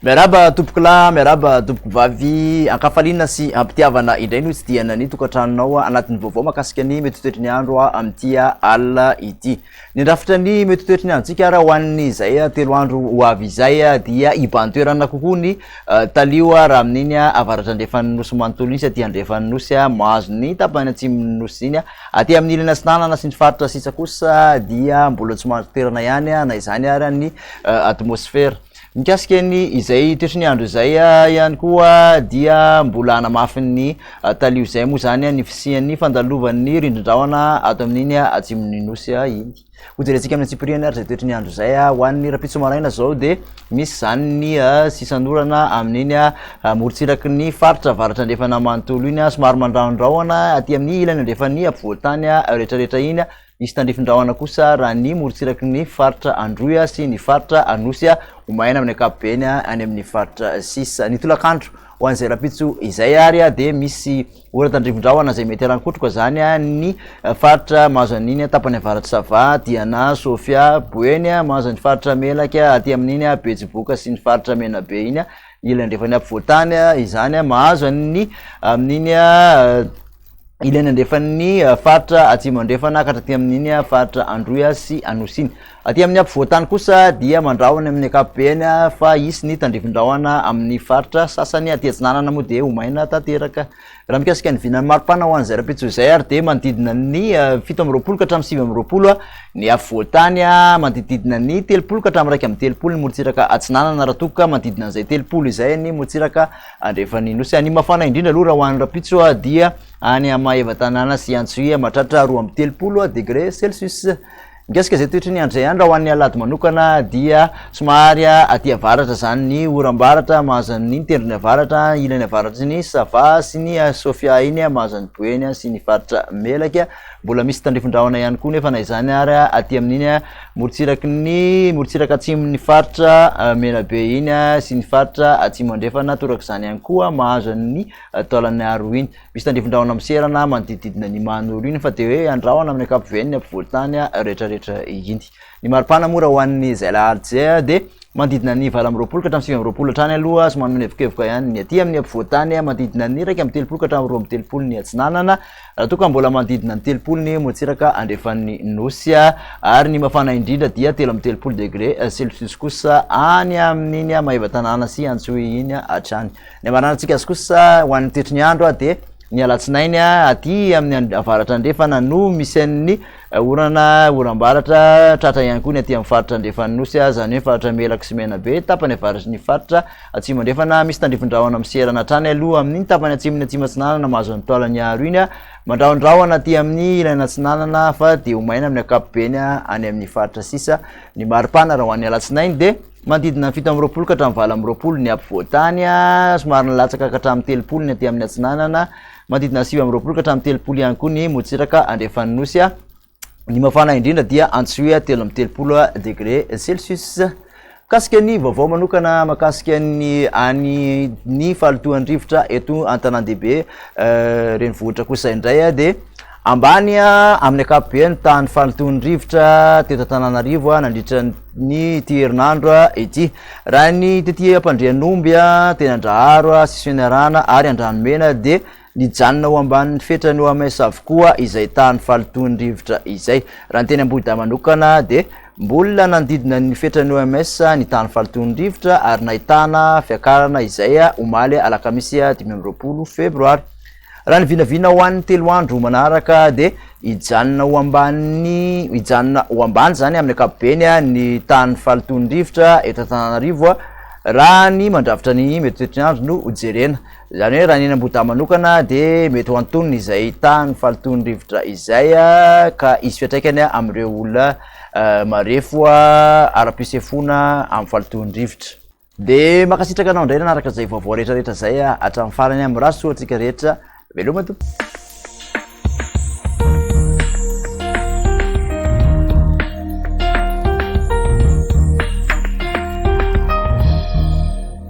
Miaraba tompokolahy, miaraba tompoko vavy, ankafaliana sy ampitiavana indray no tsidiana ny tokantranonao anatin'ny vaovao makasika ny mety toetry ny andro amin'ity alina ity. Ny rafitra ny mety toetry ny androntsika raha ho an'ny izay telo andro ho avy izay dia ibantoerana kokoa ny talio raha amin'iny avaratra andrefan'ny nosy manontolo iny sy aty andrefan'ny nosy mahazo ny tapany atsimon'ny nosy iny aty amin'ny ilana sinanana sy ny faritra sisa kosa dia mbola tsy mahazo toerana ihany na izany ary ny atmosfera. Mikasika ny izay toetry ny andro izay ihany koa dia mbola anamafy ny talio izay moa zany ny fisian'ny fandalovan'ny rindrin-drahona ato amin'iny atsimon'ny nosy iny. Hojerentsika amin'ny tsipiriana ary izay toetry ny andro izay ho an'ny rapitso maraina zao dia misy zany ny sisanorana amin'iny morotsiraky ny faritra avaratra andrefana manontolo iny somary mandrahondrahona aty amin'ny ilany andrefan'ny ampovoantany rehetrarehetra iny. Misy tandrifin-drahona kosa raha ny morotsiraky ny faritra Androia sy ny faritra Anosy omaina amin'ny ankapobeny any amin'ny faritra sisa. Ny tolakandro ho an'izay rapitso izay ary dia misy ora tandrifin-drahona izay mety harankotroka zany ny faritra mahazo an'iny tapany avaratra Sava, Diana, Sofia, Boeny, mahazo ny faritra Melaka aty amin'iny Betsiboka sy ny faritra Menabe iny ilany andrefany ampovoantany izany mahazo ny amin'iny ilany andrefan'ny faritra atsimo andrefana ka aty amin'iny faritra Androia sy Anosy iny. Aty amin'ny ampovoantany kosa dia mandrahona amin'ny ankapobeny fa isy ny tandrifin-drahona amin'ny faritra sasany aty atsinanana moa dia omaina tanteraka. Raha mikasika ny vinan'ny maripana ho an'izay rapitso izay ary dia manodidina ny 7 ka hatramin'ny 9 ny afovoantany manodidina ny 3 ka hatramin'ny 1 ny morotsiraka atsinanana raha toka manodidina an'izay 3 izay ny morotsiraka andrefan'ny nosy. Ny mafana indrindra aloha raha ho an'ny rapitso dia any Mahevatanana sy Antsoia mahatratra 2 degré Celsius. Mikasika zay toetry ny andro izay ihany raha ho an'ny alady manokana dia somary aty avaratra zany ny oram-baratra mahazo ny tendrony avaratra, ilany avaratra ny Sava sy ny Sofia iny mahazo ny Boeny sy ny faritra Melaka. Mbola misy tandrifin-drahona ihany koa nefa na izany ary aty amin'iny morotsiraka atsimon'ny faritra Menabe iny sy ny faritra atsimo andrefana torak'izany ihany koa mahazo ny taolany aro iny. Misy tandrifin-drahona miserana manodididina ny Manoro iny fa dia hoe andrahona amin'ny ankapobeny ampovoantany rehetrarehetra iny. Ny maripana moa raha ho an'ny izay lahady izay dia manodidina ny 9 ka hatramin'ny 9 hatrany aloha somary manevokevoka ihany ny aty amin'ny ampovoantany manodidina ny 1 ka hatramin'ny 2 ny atsinanana raha toka mbola manodidina ny 3 ny morotsiraka andrefan'ny nosy ary ny mafana indrindra dia 3 degré Celsius kosa any amin'iny Mahevatanana sy Antsoia iny hatrany. Ny amaranantsika azy kosa ho an'ny toetry ny andro dia ny alatsinainy aty amin'ny avaratra andrefana no misy an'ny oram-baratra tratra ihany koa ny aty amin'ny faritra andrefan'ny nosy zany hoe faritra Melaka sy Menabe tapany avaratry ny faritra atsimo andrefana misy tandrifin-drahona miserana hatrany aloha amin'iny tapany atsimony atsimo atsinanana mahazo ny taolany aro iny mandrahondrahona aty amin'ny ilany atsinanana fa dia omaina amin'ny ankapobeny any amin'ny faritra sisa. Ny maripana raha ho an'ny alatsinainy dia manodidina 7 ka hatramin'ny 20 ny ampovoantany somary nilatsaka ka hatramin'ny 3 ny aty amin'ny atsinanana manodidina 9 ka hatramin'ny 3 ihany koa ny morotsiraka andrefan'ny nosy. Ny mafana indrindra dia Antsoia 3 degré Celsius. Kasika ny vaovao manokana makasika ny falotoan-drivotra eto an-tanan-dehibe renivohitra kosa indray dia ambany amin'ny ankapobeny tany falotoan-drivotra teto Antananarivo nandritra ny ty herinandro ity. Raha ny tety Ampandrianomby Tenandraharo Sisonarana ary Andranomena dia nijanona ho ambanin'ny fetrany ho Amaisa avokoa izay tany falotoan-drivotra izay. Raha ny teny Ambohida manokana dia mbola nandidina ny fetrany ho Amaisa ny tany falotoan-drivotra ary nahitana fiakarana izay omaly alakamisy 15 febroary. Raha ny vinavina ho an'ny 3 andro manaraka dia hijanona ho ambany zany amin'ny ankapobeny ny tany falotoan-drivotra eto Antananarivo raha ny mandravitra ny mety toetry ny andro no hojerena. Zany hoe raha ny Ambohida manokana dia mety ho antonony izay tany falotoan-drivotra izay ka isy fiantraikany amin'ireo olona marefo ara-pisefona amin'ny falotoan-drivotra. Dia makasitraka anao indray nanaraka izay vaovao rehetrarehetra izay hatramin'ny farany amin'ny raso antsika rehetra veloma tompoko.